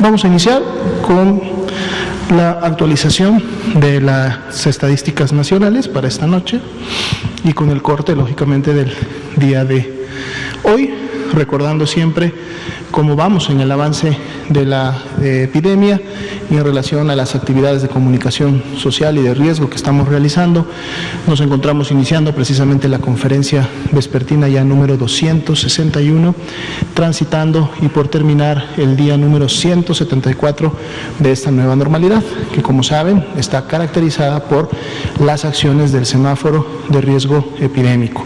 Vamos a iniciar con la actualización de las estadísticas nacionales para esta noche y con el corte, lógicamente, del día de hoy, recordando siempre cómo vamos en el avance de la epidemia y en relación a las actividades de comunicación social y de riesgo que estamos realizando. Nos encontramos iniciando precisamente la conferencia vespertina ya número 261, transitando y por terminar el día número 174 de esta nueva normalidad, que como saben está caracterizada por las acciones del semáforo de riesgo epidémico.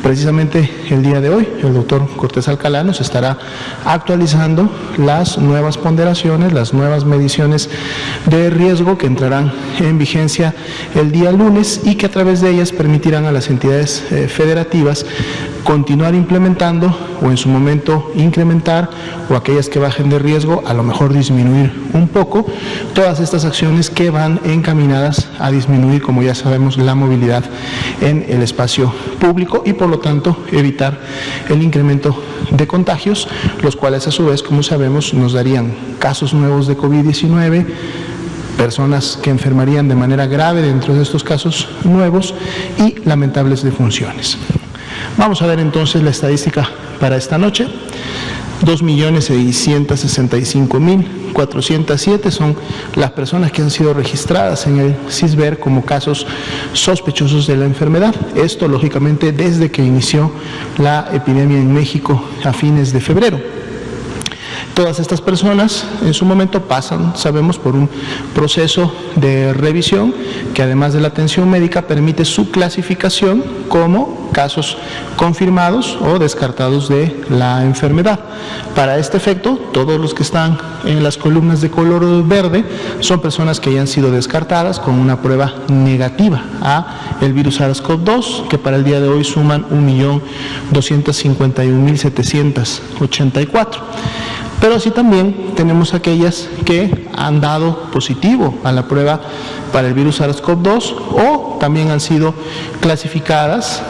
Precisamente el día de hoy el doctor Cortés Alcalá nos estará actualizando las nuevas ponderaciones, las nuevas mediciones de riesgo que entrarán en vigencia el día lunes y que a través de ellas permitirán a las entidades federativas continuar implementando o en su momento incrementar, o aquellas que bajen de riesgo a lo mejor disminuir un poco, todas estas acciones que van encaminadas a disminuir, como ya sabemos, la movilidad en el espacio público y por lo tanto evitar el incremento de contagios, los cuales a su vez, como sabemos, nos darían casos nuevos de COVID-19, personas que enfermarían de manera grave dentro de estos casos nuevos y lamentables defunciones. Vamos a ver entonces la estadística para esta noche. 2.665.407 son las personas que han sido registradas en el CISBER como casos sospechosos de la enfermedad. Esto, lógicamente, desde que inició la epidemia en México a fines de febrero. Todas estas personas en su momento pasan, sabemos, por un proceso de revisión que además de la atención médica permite su clasificación como casos confirmados o descartados de la enfermedad. Para este efecto, todos los que están en las columnas de color verde son personas que ya han sido descartadas con una prueba negativa a el virus SARS-CoV-2, que para el día de hoy suman 1.251.784. Pero así también tenemos aquellas que han dado positivo a la prueba para el virus SARS-CoV-2 o también han sido clasificadas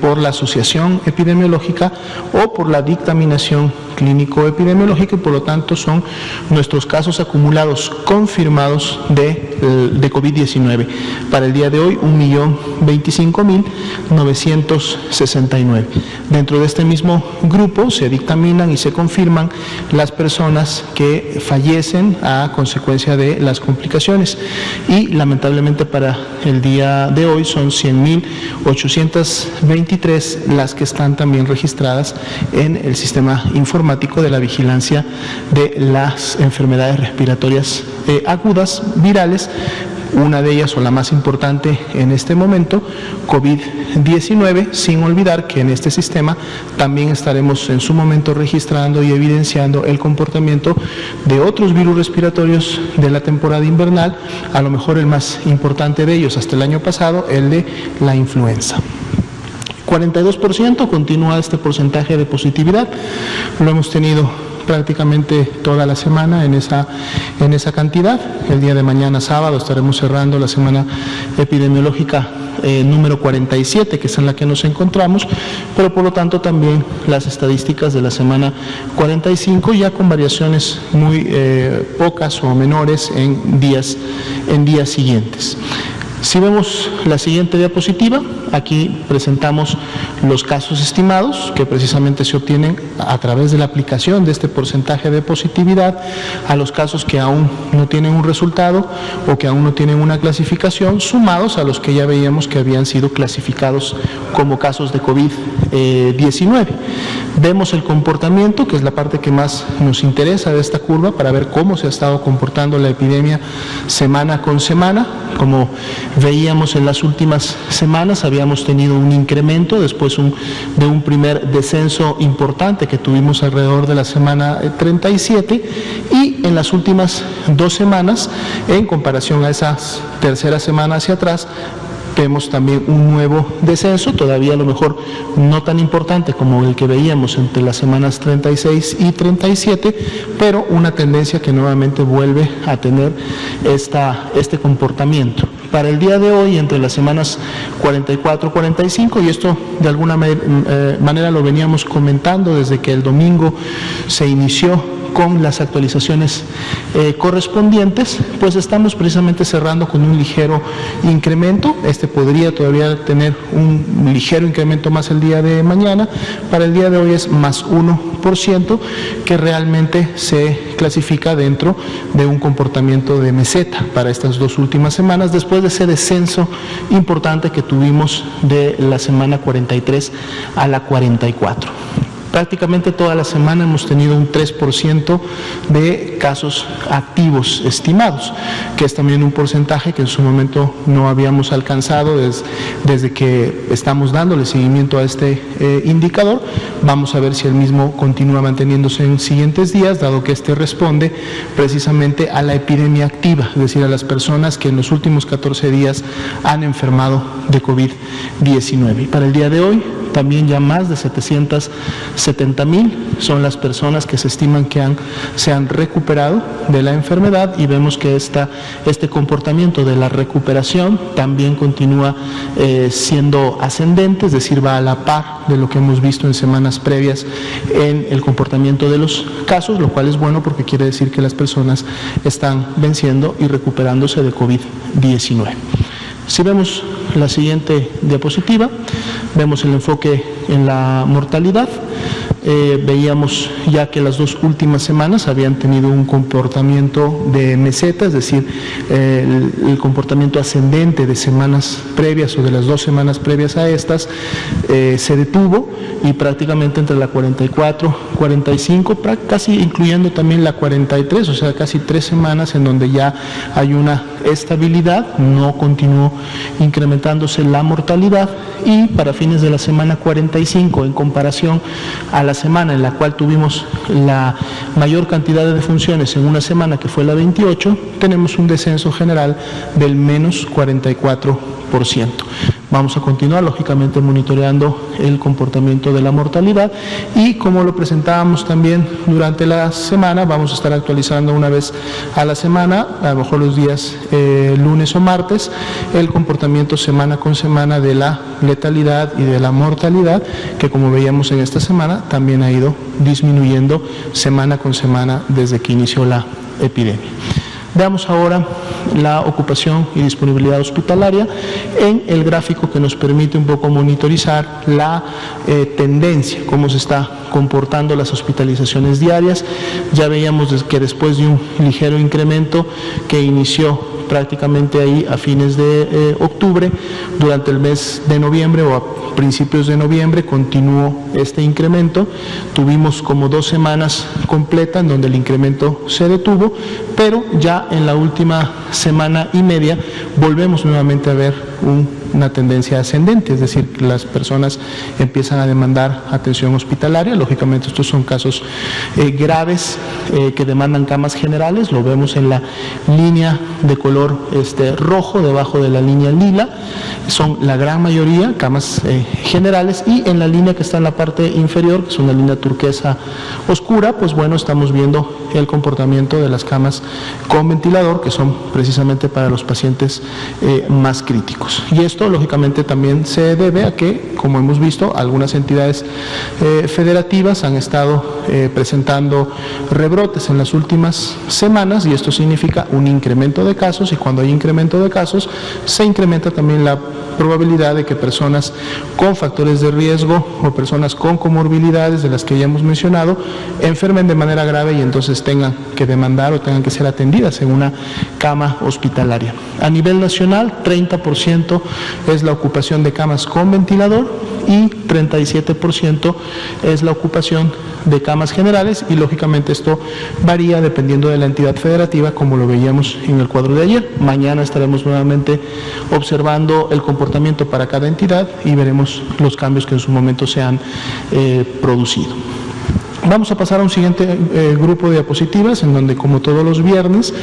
por la Asociación Epidemiológica o por la dictaminación clínico-epidemiológica y por lo tanto son nuestros casos acumulados confirmados de COVID-19. Para el día de hoy, 1.025.969. Dentro de este mismo grupo se dictaminan y se confirman las personas que fallecen a consecuencia de las complicaciones y lamentablemente para el día de hoy son 100.823 las que están también registradas en el sistema informático de la vigilancia de las enfermedades respiratorias agudas, virales. Una de ellas, o la más importante en este momento, COVID-19, sin olvidar que en este sistema también estaremos en su momento registrando y evidenciando el comportamiento de otros virus respiratorios de la temporada invernal, a lo mejor el más importante de ellos hasta el año pasado, el de la influenza. 42% continúa este porcentaje de positividad, lo hemos tenido prácticamente toda la semana en esa cantidad. El día de mañana, sábado, estaremos cerrando la semana epidemiológica número 47, que es en la que nos encontramos, pero por lo tanto también las estadísticas de la semana 45, ya con variaciones muy pocas o menores en días siguientes. Si vemos la siguiente diapositiva, aquí presentamos los casos estimados que precisamente se obtienen a través de la aplicación de este porcentaje de positividad a los casos que aún no tienen un resultado o que aún no tienen una clasificación, sumados a los que ya veíamos que habían sido clasificados como casos de COVID-19. Vemos el comportamiento, que es la parte que más nos interesa de esta curva, para ver cómo se ha estado comportando la epidemia semana con semana. Como veíamos en las últimas semanas, habíamos tenido un incremento después de un primer descenso importante que tuvimos alrededor de la semana 37 y en las últimas 2 semanas, en comparación a esa tercera semana hacia atrás, vemos también un nuevo descenso, todavía a lo mejor no tan importante como el que veíamos entre las semanas 36 y 37, pero una tendencia que nuevamente vuelve a tener este comportamiento. Para el día de hoy, entre las semanas 44 y 45, y esto de alguna manera lo veníamos comentando desde que el domingo se inició con las actualizaciones correspondientes, pues estamos precisamente cerrando con un ligero incremento. Este podría todavía tener un ligero incremento más el día de mañana. Para el día de hoy es más 1%, que realmente se clasifica dentro de un comportamiento de meseta para estas dos últimas semanas, después de ese descenso importante que tuvimos de la semana 43 a la 44. Prácticamente toda la semana hemos tenido un 3% de casos activos estimados, que es también un porcentaje que en su momento no habíamos alcanzado desde que estamos dándole seguimiento a este indicador. Vamos a ver si el mismo continúa manteniéndose en siguientes días, dado que este responde precisamente a la epidemia activa, es decir, a las personas que en los últimos 14 días han enfermado de COVID-19. Y para el día de hoy, también ya más de 770,000 son las personas que se estiman que se han recuperado de la enfermedad, y vemos que este comportamiento de la recuperación también continúa siendo ascendente, es decir, va a la par de lo que hemos visto en semanas previas en el comportamiento de los casos, lo cual es bueno porque quiere decir que las personas están venciendo y recuperándose de COVID-19. Si vemos la siguiente diapositiva, vemos el enfoque en la mortalidad. Veíamos ya que las dos últimas semanas habían tenido un comportamiento de meseta, es decir, el comportamiento ascendente de semanas previas o de las 2 semanas previas a estas se detuvo, y prácticamente entre la 44, 45, casi incluyendo también la 43, o sea, casi 3 semanas en donde ya hay una estabilidad, no continuó incrementándose la mortalidad, y para fines de la semana 45, en comparación a la semana en la cual tuvimos la mayor cantidad de defunciones en una semana, que fue la 28, tenemos un descenso general del menos 44%. Vamos a continuar, lógicamente, monitoreando el comportamiento de la mortalidad, y como lo presentábamos también durante la semana, vamos a estar actualizando una vez a la semana, a lo mejor los días lunes o martes, el comportamiento semana con semana de la letalidad y de la mortalidad, que como veíamos en esta semana también ha ido disminuyendo semana con semana desde que inició la epidemia. Veamos ahora la ocupación y disponibilidad hospitalaria en el gráfico que nos permite un poco monitorizar la tendencia, cómo se está comportando las hospitalizaciones diarias. Ya veíamos que después de un ligero incremento que inició prácticamente ahí a fines de octubre, durante el mes de noviembre o a principios de noviembre continuó este incremento. Tuvimos como 2 semanas completas en donde el incremento se detuvo, pero ya en la última semana y media volvemos nuevamente a ver una tendencia ascendente, es decir, que las personas empiezan a demandar atención hospitalaria. Lógicamente estos son casos graves que demandan camas generales, lo vemos en la línea de color rojo debajo de la línea lila, son la gran mayoría camas generales, y en la línea que está en la parte inferior, que es una línea turquesa oscura, pues bueno, estamos viendo el comportamiento de las camas con ventilador, que son precisamente para los pacientes más críticos. Y esto lógicamente también se debe a que, como hemos visto, algunas entidades federativas han estado presentando rebrotes en las últimas semanas, y esto significa un incremento de casos, y cuando hay incremento de casos se incrementa también la probabilidad de que personas con factores de riesgo o personas con comorbilidades de las que ya hemos mencionado enfermen de manera grave y entonces tengan que demandar o tengan que ser atendidas en una cama hospitalaria. A nivel nacional, 30% es la ocupación de camas con ventilador y 37% es la ocupación de camas generales, y lógicamente esto varía dependiendo de la entidad federativa, como lo veíamos en el cuadro de ayer. Mañana estaremos nuevamente observando el comportamiento para cada entidad y veremos los cambios que en su momento se han producido. Vamos a pasar a un siguiente grupo de diapositivas en donde, como todos los viernes,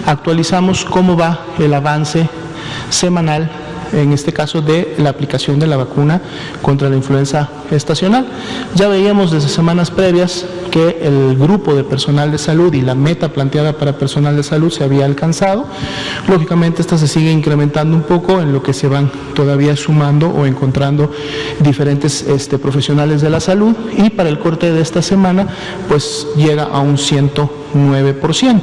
actualizamos cómo va el avance semanal en este caso de la aplicación de la vacuna contra la influenza estacional. Ya veíamos desde semanas previas que el grupo de personal de salud y la meta planteada para personal de salud se había alcanzado. Lógicamente esta se sigue incrementando un poco en lo que se van todavía sumando o encontrando diferentes profesionales de la salud, y para el corte de esta semana pues llega a un 109%.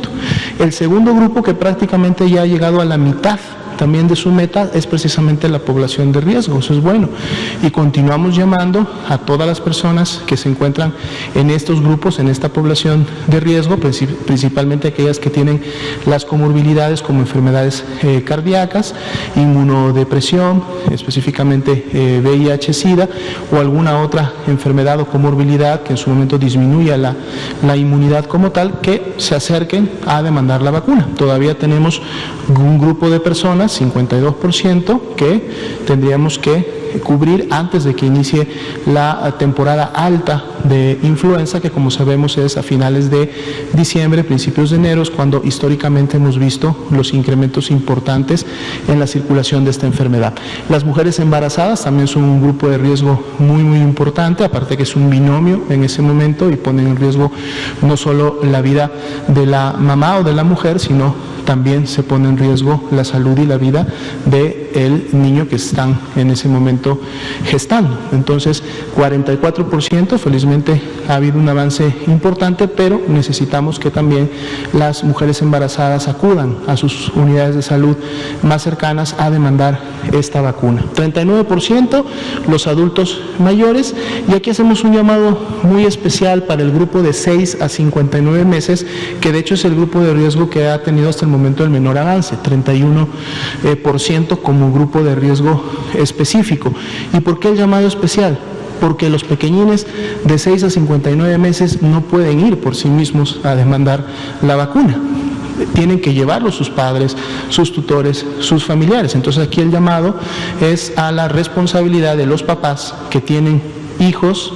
El segundo grupo, que prácticamente ya ha llegado a la mitad también de su meta, es precisamente la población de riesgo. Eso es bueno, y continuamos llamando a todas las personas que se encuentran en estos grupos, en esta población de riesgo, principalmente aquellas que tienen las comorbilidades como enfermedades cardíacas, inmunodepresión, específicamente VIH-Sida o alguna otra enfermedad o comorbilidad que en su momento disminuya la inmunidad como tal, que se acerquen a demandar la vacuna. Todavía tenemos un grupo de personas, 52%, que tendríamos que cubrir antes de que inicie la temporada alta de influenza, que como sabemos es a finales de diciembre, principios de enero, cuando históricamente hemos visto los incrementos importantes en la circulación de esta enfermedad. Las mujeres embarazadas también son un grupo de riesgo muy importante, aparte que es un binomio en ese momento y ponen en riesgo no solo la vida de la mamá o de la mujer, sino también se pone en riesgo la salud y la vida del niño que están en ese momento gestando. Entonces, 44%, felizmente ha habido un avance importante, pero necesitamos que también las mujeres embarazadas acudan a sus unidades de salud más cercanas a demandar esta vacuna. 39% los adultos mayores, y aquí hacemos un llamado muy especial para el grupo de 6 a 59 meses, que de hecho es el grupo de riesgo que ha tenido hasta el momento el menor avance, 31% como grupo de riesgo específico. ¿Y por qué el llamado especial? Porque los pequeñines de 6 a 59 meses no pueden ir por sí mismos a demandar la vacuna. Tienen que llevarlo sus padres, sus tutores, sus familiares. Entonces aquí el llamado es a la responsabilidad de los papás que tienen hijos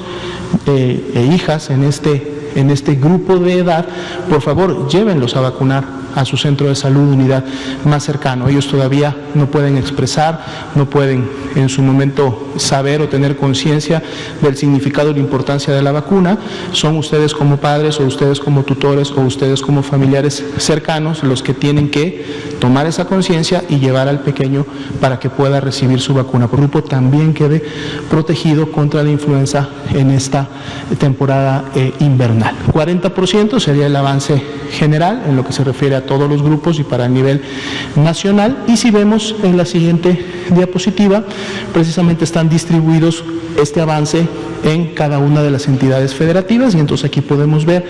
e hijas en este grupo de edad. Por favor, llévenlos a vacunar a su centro de salud, unidad más cercano. Ellos todavía no pueden expresar, no pueden en su momento saber o tener conciencia del significado y la importancia de la vacuna. Son ustedes como padres, o ustedes como tutores, o ustedes como familiares cercanos los que tienen que tomar esa conciencia y llevar al pequeño para que pueda recibir su vacuna. Por grupo también quede protegido contra la influenza en esta temporada invernal. 40% sería el avance general en lo que se refiere a todos los grupos y para el nivel nacional. Y si vemos en la siguiente diapositiva, precisamente están distribuidos este avance en cada una de las entidades federativas, y entonces aquí podemos ver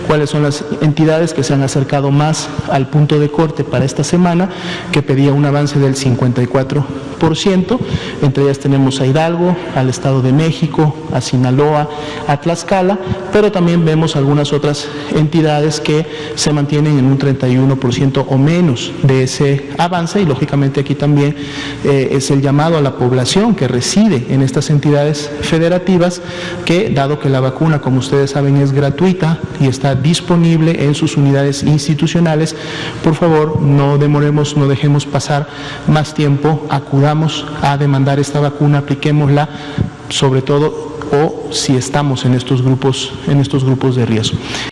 cuáles son las entidades que se han acercado más al punto de corte para esta semana, que pedía un avance del 54%. Entre ellas tenemos a Hidalgo, al Estado de México, a Sinaloa, a Tlaxcala, pero también vemos algunas otras entidades que se mantienen en un 31% o menos de ese avance, y lógicamente aquí también es el llamado a la población que reside en estas entidades federativas, que dado que la vacuna, como ustedes saben, es gratuita y está disponible en sus unidades institucionales, por favor no demoremos, no dejemos pasar más tiempo, acudamos a demandar esta vacuna, apliquémosla, sobre todo o si estamos en estos grupos de riesgo.